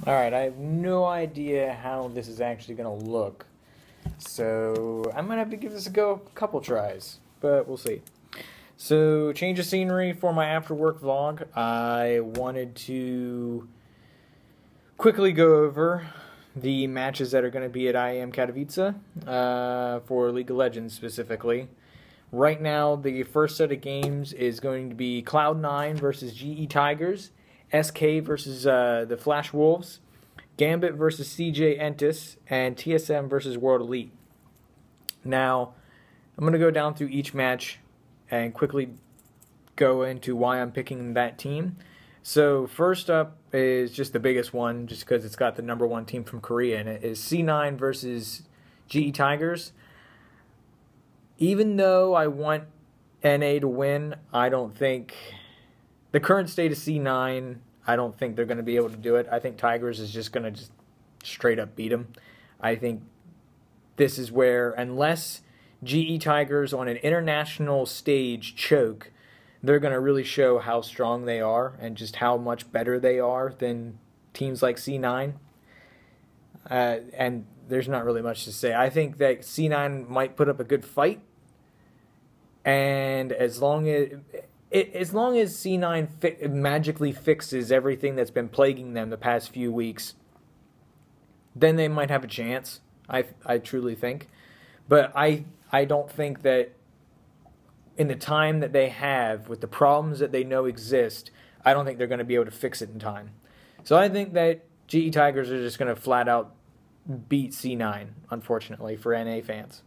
Alright, I have no idea how this is actually going to look. So, I might have to give this a go a couple tries, but we'll see. So, change of scenery for my after work vlog. I wanted to quickly go over the matches that are going to be at IEM Katowice for League of Legends specifically. Right now, the first set of games is going to be Cloud9 versus GE Tigers, SK versus the Flash Wolves, Gambit versus CJ Entis, and TSM versus World Elite. Now, I'm going to go down through each match and quickly go into why I'm picking that team. So first up is just the biggest one, just because it's got the #1 team from Korea, and it is C9 versus GE Tigers. Even though I want NA to win, I don't think the current state of C9, I don't think they're going to be able to do it. I think Tigers is just going to just straight up beat them. I think this is where, unless GE Tigers on an international stage choke, they're going to really show how strong they are and just how much better they are than teams like C9. And there's not really much to say. I think that C9 might put up a good fight, and as long as C9 magically fixes everything that's been plaguing them the past few weeks, then they might have a chance. I truly think, but I don't think that in the time that they have, with the problems that they know exist, I don't think they're going to be able to fix it in time. So I think that GE Tigers are just going to flat out beat C9, unfortunately, for NA fans.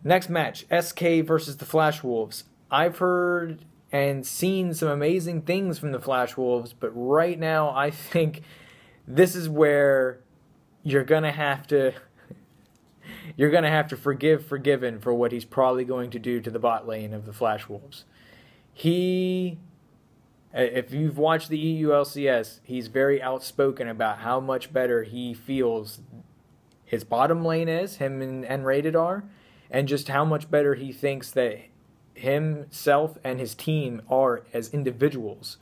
Next match, SK versus the Flash Wolves. I've heard and seen some amazing things from the Flash Wolves, but right now I think this is where you're going to have to forgive Forgiven for what he's probably going to do to the bot lane of the Flash Wolves. If you've watched the EU LCS, he's very outspoken about how much better he feels his bottom lane is, him and N-Rated are, and just how much better he thinks that himself and his team are as individuals.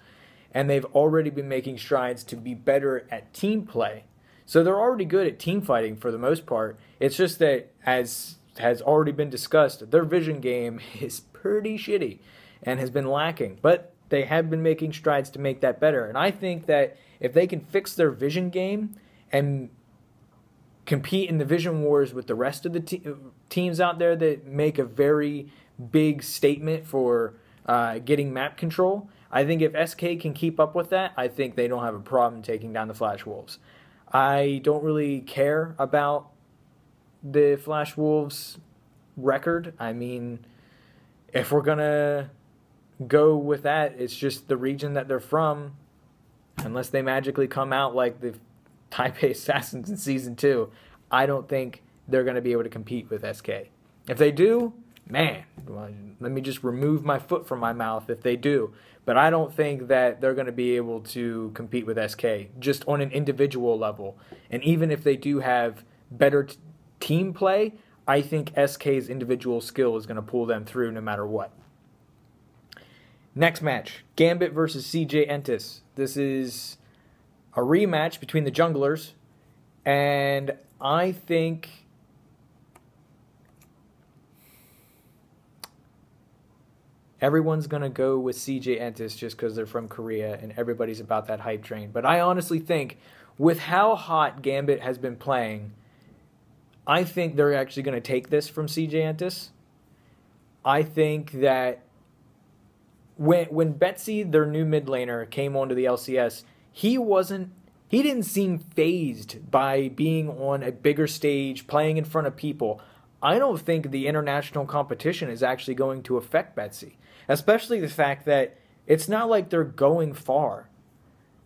And they've already been making strides to be better at team play. So they're already good at team fighting for the most part. It's just that, as has already been discussed, their vision game is pretty shitty and has been lacking. But they have been making strides to make that better. And I think that if they can fix their vision game and compete in the vision wars with the rest of the teams out there that make a very big statement for getting map control, I think if SK can keep up with that, I think they don't have a problem taking down the Flash Wolves. I don't really care about the Flash Wolves record. I mean, if we're going to go with that, it's just the region that they're from. Unless they magically come out like the Taipei Assassins in Season 2, I don't think they're going to be able to compete with SK. If they do, man, let me just remove my foot from my mouth if they do. But I don't think that they're going to be able to compete with SK just on an individual level. And even if they do have better team play, I think SK's individual skill is going to pull them through no matter what. Next match, Gambit versus CJ Entis. This is a rematch between the junglers, and I think everyone's going to go with CJ Entis just because they're from Korea and everybody's about that hype train. But I honestly think with how hot Gambit has been playing, I think they're actually going to take this from CJ Entis. I think that when Betsy, their new mid laner, came onto the LCS, he didn't seem fazed by being on a bigger stage, playing in front of people. I don't think the international competition is actually going to affect Betsy. Especially the fact that it's not like they're going far.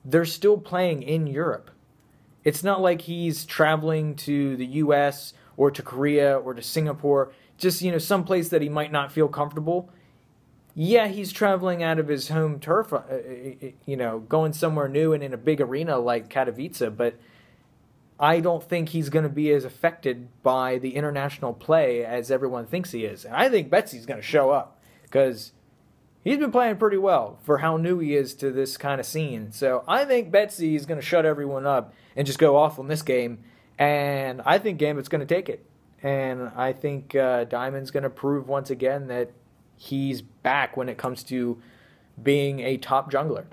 They're still playing in Europe. It's not like he's traveling to the US or to Korea or to Singapore, just, some place that he might not feel comfortable. Yeah, he's traveling out of his home turf, going somewhere new and in a big arena like Katowice, but I don't think he's going to be as affected by the international play as everyone thinks he is. And I think Betsy's going to show up because he's been playing pretty well for how new he is to this kind of scene. So I think Betsy is going to shut everyone up and just go off on this game. And I think Gambit's going to take it. And I think Diamond's going to prove once again that he's back when it comes to being a top jungler.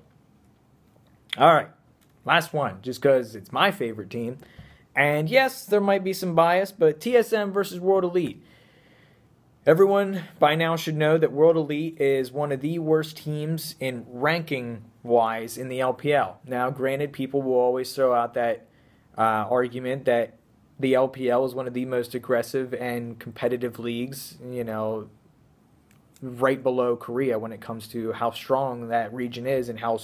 All right, last one, just because it's my favorite team. And yes, there might be some bias, but TSM versus World Elite. Everyone by now should know that World Elite is one of the worst teams in ranking-wise in the LPL. Now, granted, people will always throw out that argument that the LPL is one of the most aggressive and competitive leagues, you know, right below Korea when it comes to how strong that region is and how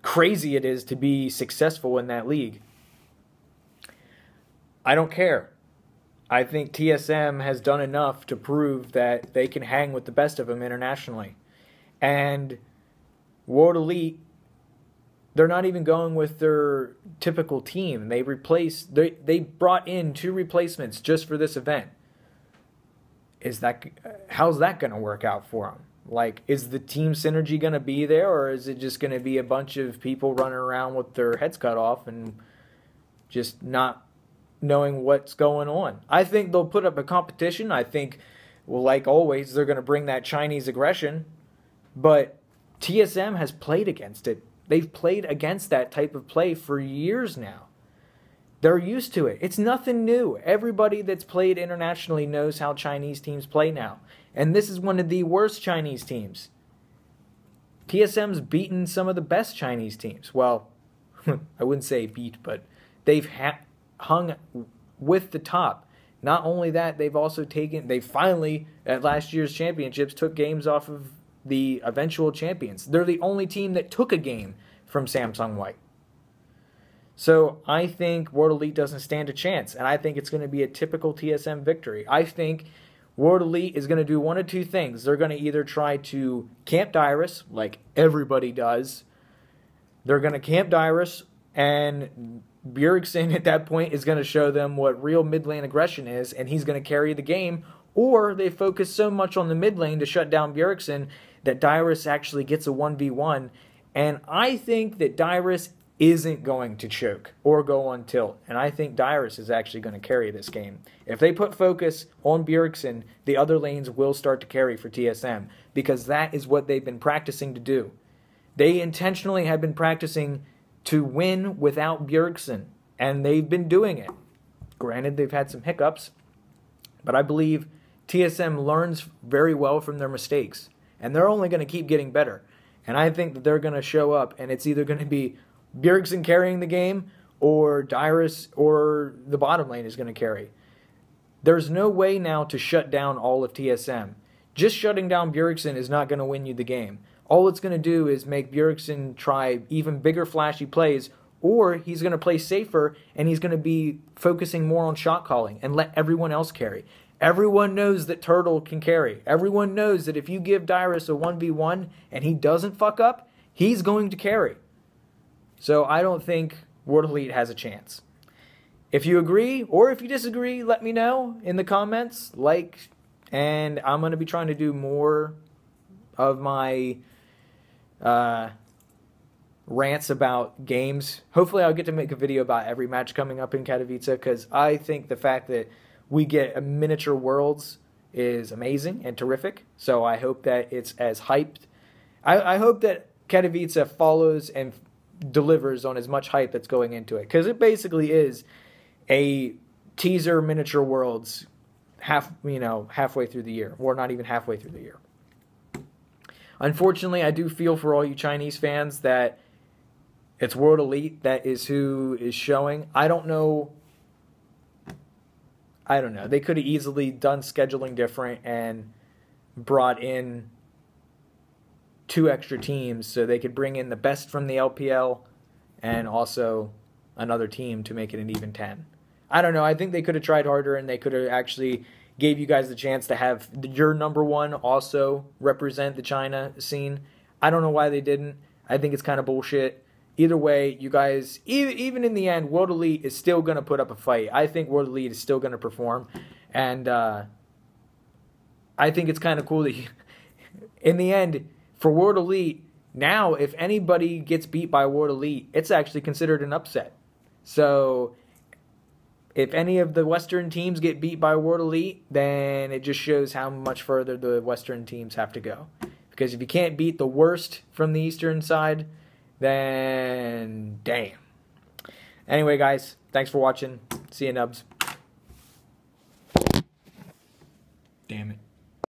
crazy it is to be successful in that league. I don't care. I think TSM has done enough to prove that they can hang with the best of them internationally. And World Elite, they're not even going with their typical team. They brought in 2 replacements just for this event. How's that going to work out for them? Like, is the team synergy going to be there, or is it just going to be a bunch of people running around with their heads cut off and just not knowing what's going on? I think they'll put up a competition. I think, well, like always, they're going to bring that Chinese aggression. But TSM has played against it. They've played against that type of play for years now. They're used to it. It's nothing new. Everybody that's played internationally knows how Chinese teams play now. And this is one of the worst Chinese teams. TSM's beaten some of the best Chinese teams. Well, I wouldn't say beat, but they've hung with the top. Not only that, they finally, at last year's championships, took games off of the eventual champions. They're the only team that took a game from Samsung White. So I think World Elite doesn't stand a chance, and I think it's going to be a typical TSM victory. I think World Elite is going to do one of 2 things. They're going to either try to camp Dyrus, like everybody does. They're going to camp Dyrus, and Bjergsen at that point is going to show them what real mid lane aggression is, and he's going to carry the game. Or they focus so much on the mid lane to shut down Bjergsen that Dyrus actually gets a 1v1. And I think that Dyrus isn't going to choke or go on tilt. And I think Dyrus is actually going to carry this game. If they put focus on Bjergsen, the other lanes will start to carry for TSM, because that is what they've been practicing to do. They intentionally have been practicing to win without Bjergsen, and they've been doing it. Granted, they've had some hiccups, but I believe TSM learns very well from their mistakes, and they're only going to keep getting better. And I think that they're going to show up, and it's either going to be Bjergsen carrying the game, or Dyrus or the bottom lane is going to carry. There's no way now to shut down all of TSM. Just shutting down Bjergsen is not going to win you the game. All it's going to do is make Bjergsen try even bigger flashy plays, or he's going to play safer and he's going to be focusing more on shot calling and let everyone else carry. Everyone knows that Turtle can carry. Everyone knows that if you give Dyrus a 1v1 and he doesn't fuck up, he's going to carry. So I don't think World Elite has a chance. If you agree or if you disagree, let me know in the comments. And I'm going to be trying to do more of my rants about games. Hopefully I'll get to make a video about every match coming up in Katowice, because I think the fact that we get a miniature worlds is amazing and terrific. So I hope that it's as hyped. I hope that Katowice follows and delivers on as much hype that's going into it, because it basically is a teaser miniature worlds halfway through the year, or not even halfway through the year. Unfortunately, I do feel for all you Chinese fans that it's World Elite that is who is showing. I don't know. They could have easily done scheduling different and brought in 2 extra teams so they could bring in the best from the LPL and also another team to make it an even 10. I don't know. I think they could have tried harder, and they could have actually gave you guys the chance to have your number 1 also represent the China scene. I don't know why they didn't. I think it's kind of bullshit. Either way, you guys, even in the end, World Elite is still going to put up a fight. I think World Elite is still going to perform. And I think it's kind of cool that in the end, for World Elite, now if anybody gets beat by World Elite, it's actually considered an upset. So if any of the Western teams get beat by World Elite, then it just shows how much further the Western teams have to go. Because if you can't beat the worst from the Eastern side, then damn. Anyway, guys, thanks for watching. See you, Nubs.